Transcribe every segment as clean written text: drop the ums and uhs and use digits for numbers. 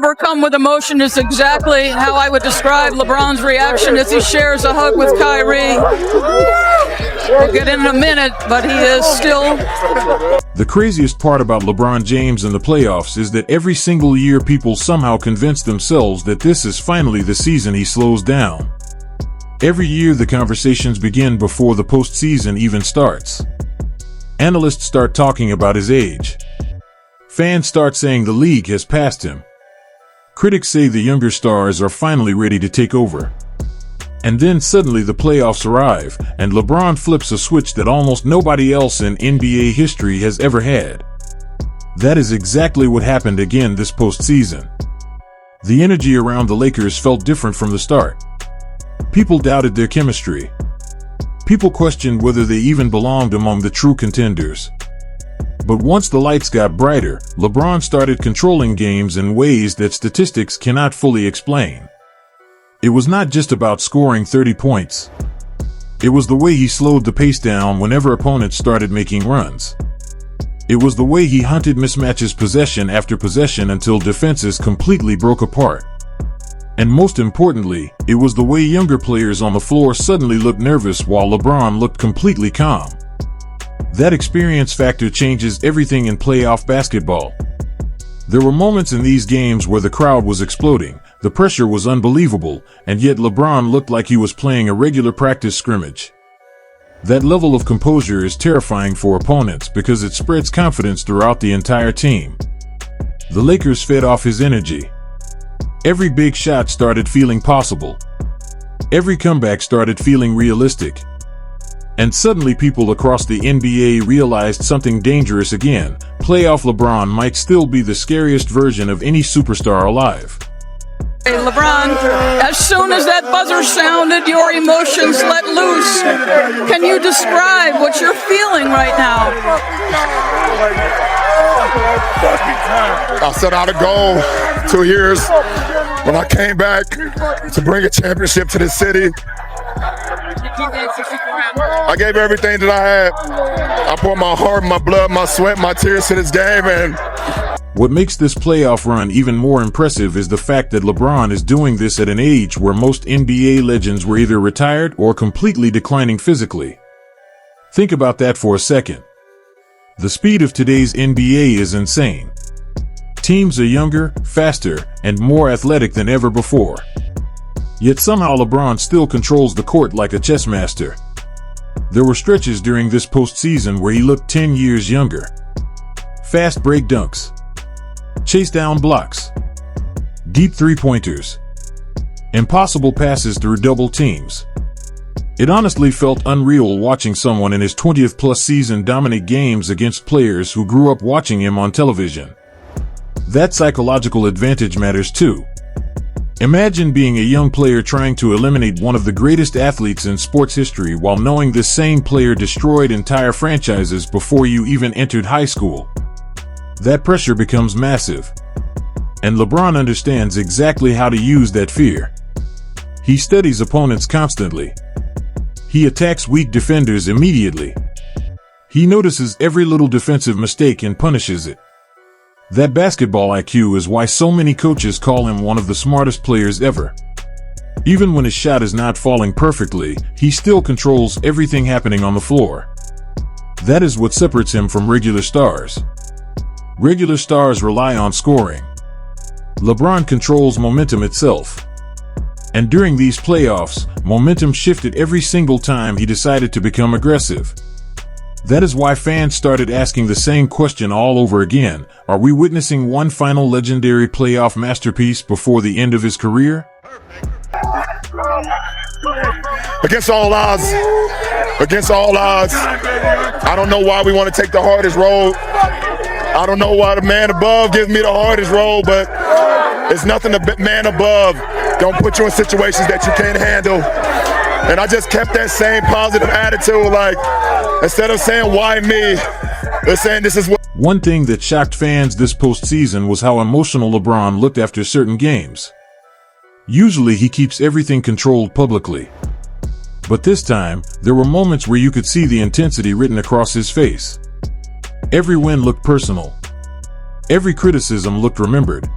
Overcome with emotion is exactly how I would describe LeBron's reaction as he shares a hug with Kyrie. We'll get in a minute, but he is still... The craziest part about LeBron James in the playoffs is that every single year people somehow convince themselves that this is finally the season he slows down. Every year the conversations begin before the postseason even starts. Analysts start talking about his age. Fans start saying the league has passed him. Critics say the younger stars are finally ready to take over. And then suddenly the playoffs arrive, and LeBron flips a switch that almost nobody else in NBA history has ever had. That is exactly what happened again this postseason. The energy around the Lakers felt different from the start. People doubted their chemistry. People questioned whether they even belonged among the true contenders. But once the lights got brighter, LeBron started controlling games in ways that statistics cannot fully explain. It was not just about scoring 30 points. It was the way he slowed the pace down whenever opponents started making runs. It was the way he hunted mismatches possession after possession until defenses completely broke apart. And most importantly, it was the way younger players on the floor suddenly looked nervous while LeBron looked completely calm. That experience factor changes everything in playoff basketball. There were moments in these games where the crowd was exploding, the pressure was unbelievable, and yet LeBron looked like he was playing a regular practice scrimmage. That level of composure is terrifying for opponents because it spreads confidence throughout the entire team. The Lakers fed off his energy. Every big shot started feeling possible. Every comeback started feeling realistic. And suddenly people across the NBA realized something dangerous again. Playoff LeBron might still be the scariest version of any superstar alive. Hey, LeBron, as soon as that buzzer sounded, your emotions let loose. Can you describe what you're feeling right now? I set out a goal 2 years when I came back to bring a championship to this city. I gave everything that I had. I poured my heart, my blood, my sweat, my tears to this game, and what makes this playoff run even more impressive is the fact that LeBron is doing this at an age where most NBA legends were either retired or completely declining physically. Think about that for a second. The speed of today's NBA is insane. Teams are younger, faster, and more athletic than ever before. Yet somehow LeBron still controls the court like a chess master. There were stretches during this postseason where he looked 10 years younger. Fast break dunks. Chase down blocks. Deep three-pointers. Impossible passes through double teams. It honestly felt unreal watching someone in his 20th plus season dominate games against players who grew up watching him on television. That psychological advantage matters too. Imagine being a young player trying to eliminate one of the greatest athletes in sports history while knowing this same player destroyed entire franchises before you even entered high school. That pressure becomes massive. And LeBron understands exactly how to use that fear. He studies opponents constantly. He attacks weak defenders immediately. He notices every little defensive mistake and punishes it. That basketball IQ is why so many coaches call him one of the smartest players ever. Even when his shot is not falling perfectly, he still controls everything happening on the floor. That is what separates him from regular stars. Regular stars rely on scoring. LeBron controls momentum itself. And during these playoffs, momentum shifted every single time he decided to become aggressive. That is why fans started asking the same question all over again. Are we witnessing one final legendary playoff masterpiece before the end of his career? against all odds, I don't know why we want to take the hardest road. I don't know why the man above gives me the hardest road, but it's nothing the man above don't put you in situations that you can't handle. And I just kept that same positive attitude, like, instead of saying, why me, they're saying this is what. One thing that shocked fans this postseason was how emotional LeBron looked after certain games. Usually he keeps everything controlled publicly. But this time, there were moments where you could see the intensity written across his face. Every win looked personal. Every criticism looked remembered.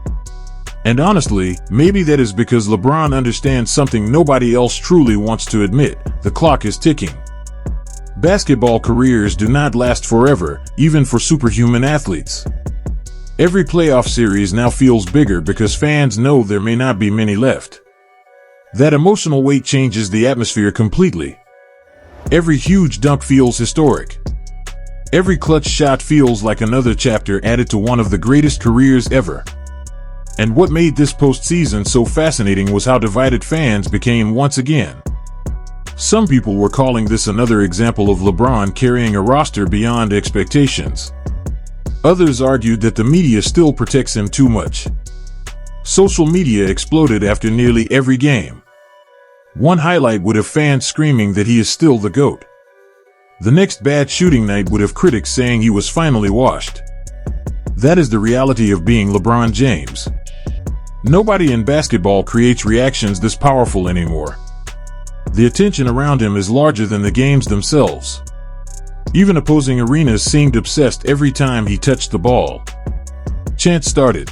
And honestly, maybe that is because LeBron understands something nobody else truly wants to admit: the clock is ticking. Basketball careers do not last forever, even for superhuman athletes. Every playoff series now feels bigger because fans know there may not be many left. That emotional weight changes the atmosphere completely. Every huge dunk feels historic. Every clutch shot feels like another chapter added to one of the greatest careers ever. And what made this postseason so fascinating was how divided fans became once again. Some people were calling this another example of LeBron carrying a roster beyond expectations. Others argued that the media still protects him too much. Social media exploded after nearly every game. One highlight would have fans screaming that he is still the GOAT. The next bad shooting night would have critics saying he was finally washed. That is the reality of being LeBron James. Nobody in basketball creates reactions this powerful anymore. The attention around him is larger than the games themselves. Even opposing arenas seemed obsessed every time he touched the ball. Chants started.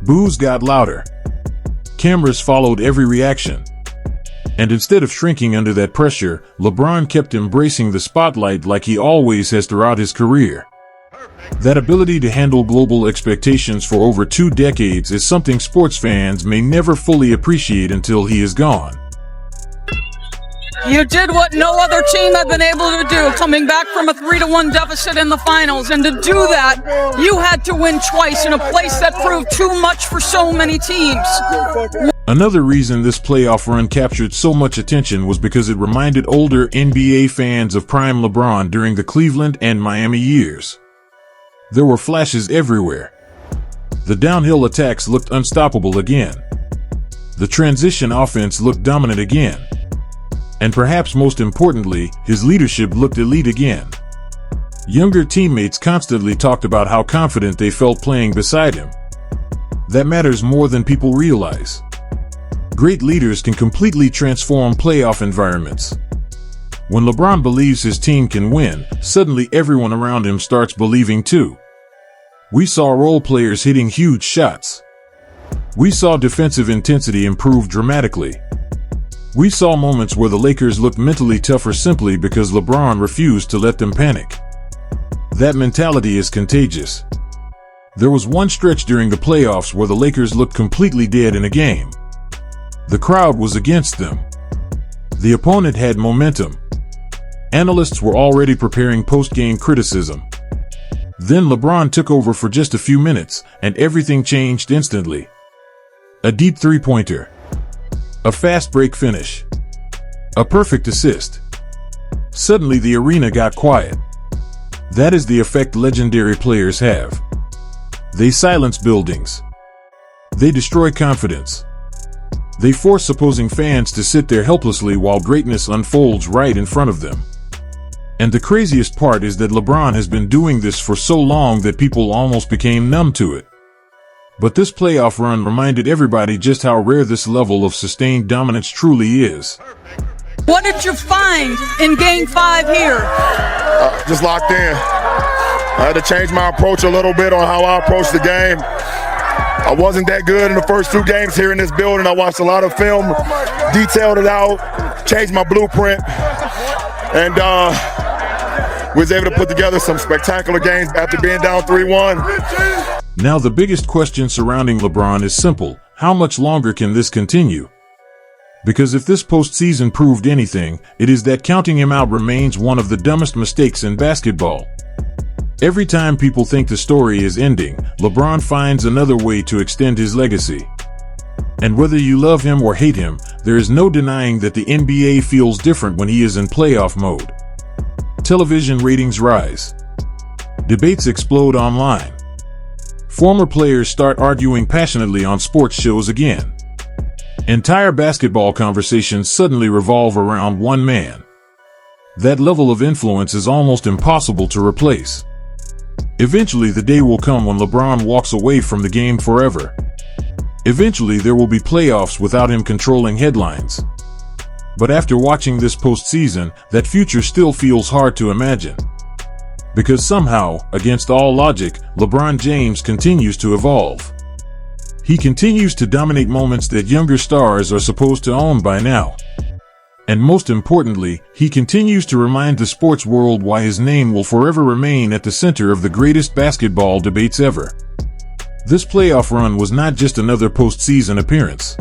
Boos got louder. Cameras followed every reaction. And instead of shrinking under that pressure, LeBron kept embracing the spotlight like he always has throughout his career. That ability to handle global expectations for over 2 decades is something sports fans may never fully appreciate until he is gone. You did what no other team had been able to do, coming back from a 3-1 deficit in the finals. And to do that, you had to win twice in a place that proved too much for so many teams. Another reason this playoff run captured so much attention was because it reminded older NBA fans of prime LeBron during the Cleveland and Miami years. There were flashes everywhere. The downhill attacks looked unstoppable again. The transition offense looked dominant again. And perhaps most importantly, his leadership looked elite again. Younger teammates constantly talked about how confident they felt playing beside him. That matters more than people realize. Great leaders can completely transform playoff environments. When LeBron believes his team can win, suddenly everyone around him starts believing too. We saw role players hitting huge shots. We saw defensive intensity improve dramatically. We saw moments where the Lakers looked mentally tougher simply because LeBron refused to let them panic. That mentality is contagious. There was one stretch during the playoffs where the Lakers looked completely dead in a game. The crowd was against them. The opponent had momentum. Analysts were already preparing post-game criticism. Then LeBron took over for just a few minutes, and everything changed instantly. A deep three-pointer. A fast break finish. A perfect assist. Suddenly the arena got quiet. That is the effect legendary players have. They silence buildings. They destroy confidence. They force opposing fans to sit there helplessly while greatness unfolds right in front of them. And the craziest part is that LeBron has been doing this for so long that people almost became numb to it. But this playoff run reminded everybody just how rare this level of sustained dominance truly is. What did you find in Game 5 here? Just locked in. I had to change my approach a little bit on how I approach the game. I wasn't that good in the first 2 games here in this building. I watched a lot of film, detailed it out, changed my blueprint, and was able to put together some spectacular games after being down 3-1. Now the biggest question surrounding LeBron is simple: how much longer can this continue? Because if this postseason proved anything, it is that counting him out remains one of the dumbest mistakes in basketball. Every time people think the story is ending, LeBron finds another way to extend his legacy. And whether you love him or hate him, there is no denying that the NBA feels different when he is in playoff mode. Television ratings rise. Debates explode online. Former players start arguing passionately on sports shows again. Entire basketball conversations suddenly revolve around one man. That level of influence is almost impossible to replace. Eventually, the day will come when LeBron walks away from the game forever. Eventually, there will be playoffs without him controlling headlines. But after watching this postseason, that future still feels hard to imagine. Because somehow, against all logic, LeBron James continues to evolve. He continues to dominate moments that younger stars are supposed to own by now. And most importantly, he continues to remind the sports world why his name will forever remain at the center of the greatest basketball debates ever. This playoff run was not just another postseason appearance.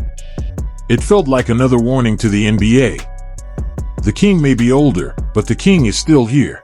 It felt like another warning to the NBA. The king may be older, but the king is still here.